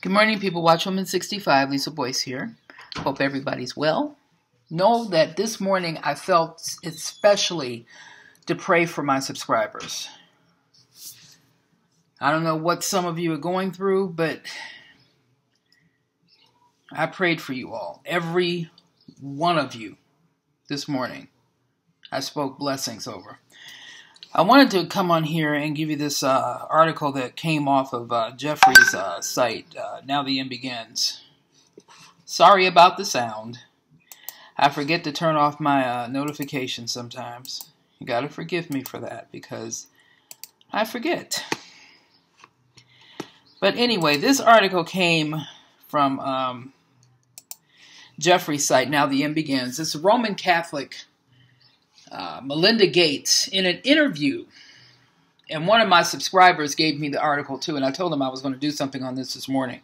Good morning, people. Watchwoman 65, Lisa Boyce here. Hope everybody's well. Know that this morning I felt especially to pray for my subscribers. I don't know what some of you are going through, but I prayed for you all. Every one of you this morning. I spoke blessings over. I wanted to come on here and give you this article that came off of Jeffrey's site, Now the End Begins. Sorry about the sound. I forget to turn off my notifications sometimes. You gotta forgive me for that because I forget. But anyway, this article came from Jeffrey's site, Now the End Begins. It's a Roman Catholic Melinda Gates in an interview, and one of my subscribers gave me the article too, and I told him I was going to do something on this morning.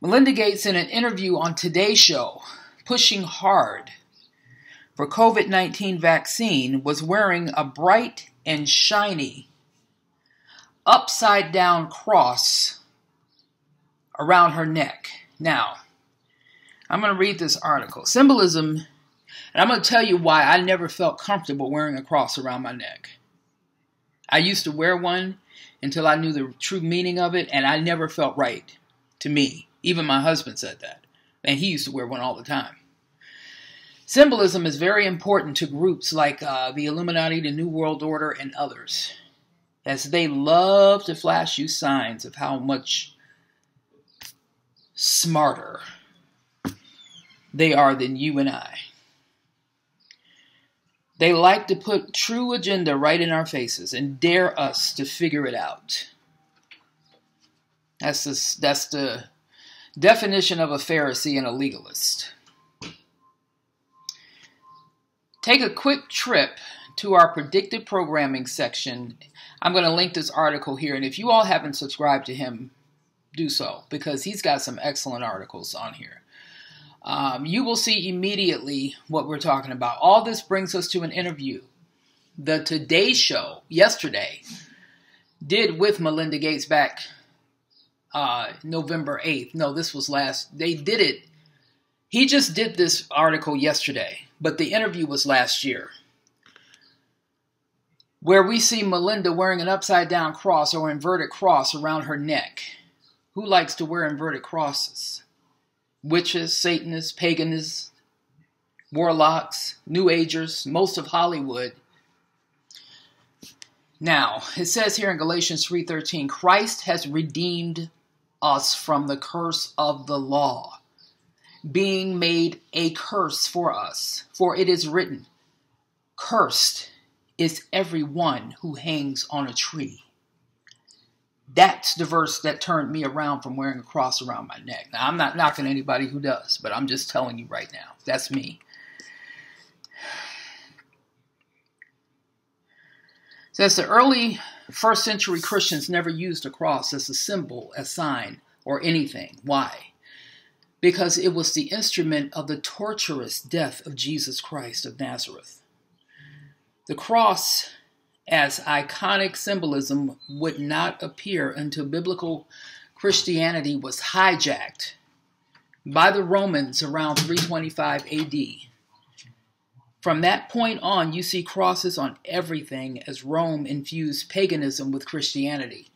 Melinda Gates in an interview on Today's Show, pushing hard for COVID-19 vaccine, was wearing a bright and shiny upside down cross around her neck. Now, I'm going to read this article. Symbolism. And I'm going to tell you why I never felt comfortable wearing a cross around my neck. I used to wear one until I knew the true meaning of it, and I never felt right to me. Even my husband said that. And he used to wear one all the time. Symbolism is very important to groups like the Illuminati, the New World Order, and others, as they love to flash you signs of how much smarter they are than you and I. They like to put true agenda right in our faces and dare us to figure it out. That's the definition of a Pharisee and a legalist. Take a quick trip to our Predictive Programming section. I'm going to link this article here, and if you all haven't subscribed to him, do so, because he's got some excellent articles on here. You will see immediately what we're talking about. All this brings us to an interview the Today Show yesterday did with Melinda Gates back November 8th. No, this was they did it. He just did this article yesterday, but the interview was last year, where we see Melinda wearing an upside down cross or inverted cross around her neck. Who likes to wear inverted crosses? Witches, Satanists, paganists, warlocks, New Agers, most of Hollywood. Now, it says here in Galatians 3:13, Christ has redeemed us from the curse of the law, being made a curse for us. For it is written, cursed is every one who hangs on a tree. That's the verse that turned me around from wearing a cross around my neck. Now, I'm not knocking anybody who does, but I'm just telling you right now. That's me. It says the early first century Christians never used a cross as a symbol, a sign, or anything. Why? Because it was the instrument of the torturous death of Jesus Christ of Nazareth. The cross as iconic symbolism would not appear until biblical Christianity was hijacked by the Romans around 325 AD. From that point on, you see crosses on everything as Rome infused paganism with Christianity.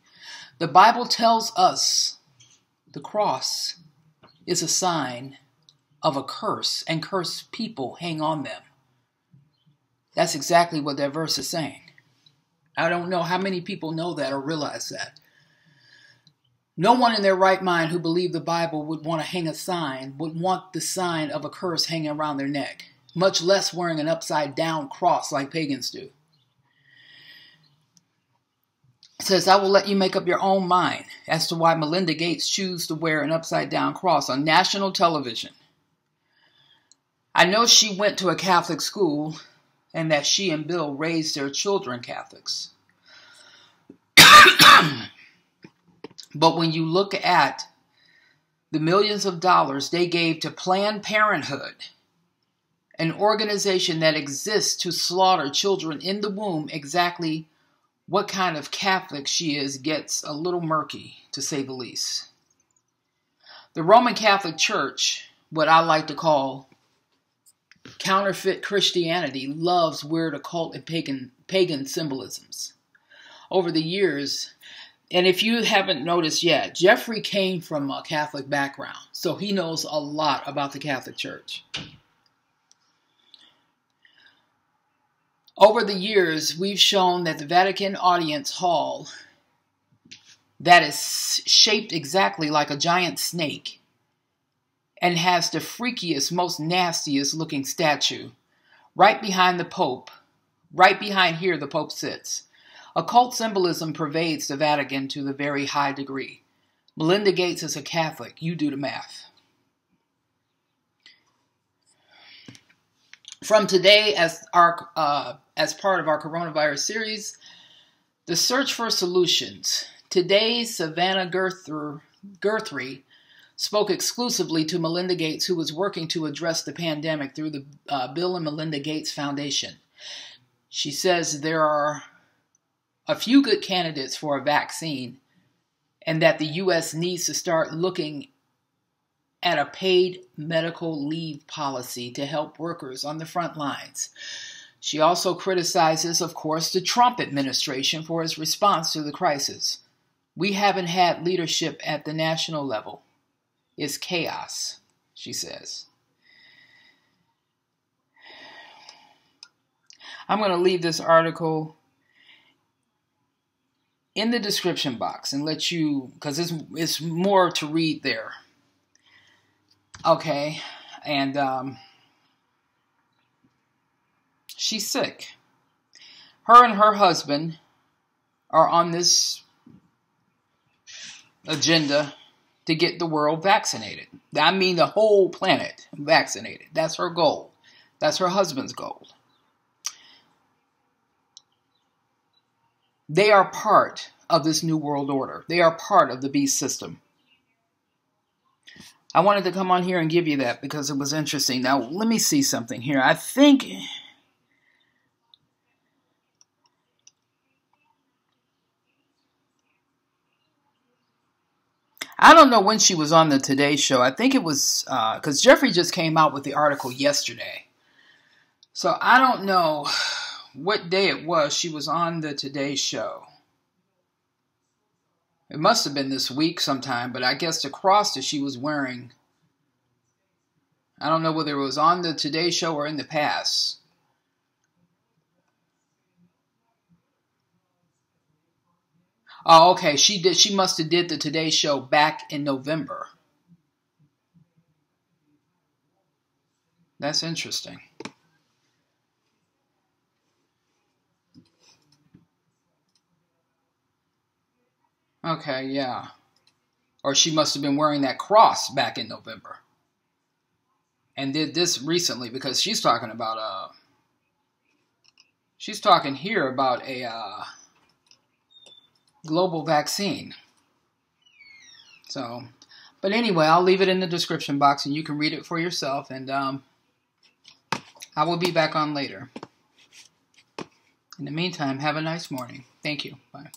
The Bible tells us the cross is a sign of a curse, and cursed people hang on them. That's exactly what that verse is saying. I don't know how many people know that or realize that. No one in their right mind who believed the Bible would want to hang a sign, would want the sign of a curse hanging around their neck, much less wearing an upside down cross like pagans do. It says, I will let you make up your own mind as to why Melinda Gates chose to wear an upside down cross on national television. I know she went to a Catholic school and that she and Bill raised their children Catholics. But when you look at the millions of dollars they gave to Planned Parenthood, an organization that exists to slaughter children in the womb, exactly what kind of Catholic she is gets a little murky, to say the least. The Roman Catholic Church, what I like to call counterfeit Christianity, loves weird occult and pagan symbolisms. Over the years, and if you haven't noticed yet, Jeffrey came from a Catholic background, so he knows a lot about the Catholic Church. Over the years, we've shown that the Vatican Audience Hall, that is shaped exactly like a giant snake and has the freakiest, most nastiest looking statue right behind the Pope. Right behind here, the Pope sits. Occult symbolism pervades the Vatican to the very high degree. Melinda Gates is a Catholic. You do the math. From today, as part of our coronavirus series, the search for solutions. Today's Savannah Guthrie spoke exclusively to Melinda Gates, who was working to address the pandemic through the Bill and Melinda Gates Foundation. She says there are a few good candidates for a vaccine and that the U.S. needs to start looking at a paid medical leave policy to help workers on the front lines. She also criticizes, of course, the Trump administration for its response to the crisis. We haven't had leadership at the national level. It's chaos, she says. I'm going to leave this article in the description box and let you, because it's more to read there. Okay, and she's sick. Her and her husband are on this agenda to get the world vaccinated. I mean the whole planet vaccinated. That's her goal. That's her husband's goal. They are part of this new world order. They are part of the beast system. I wanted to come on here and give you that because it was interesting. Now, let me see something here. I think I don't know when she was on the Today Show. I think it was because Jeffrey just came out with the article yesterday. So I don't know what day it was she was on the Today Show. It must have been this week sometime, but I guess the cross that she was wearing, I don't know whether it was on the Today Show or in the past. Oh, okay. She must have did the Today Show back in November. That's interesting. Okay, yeah. Or she must have been wearing that cross back in November. And did this recently because she's talking about she's talking here about a global vaccine. So, but anyway, I'll leave it in the description box and you can read it for yourself, and I will be back on later. In the meantime, have a nice morning. Thank you. Bye.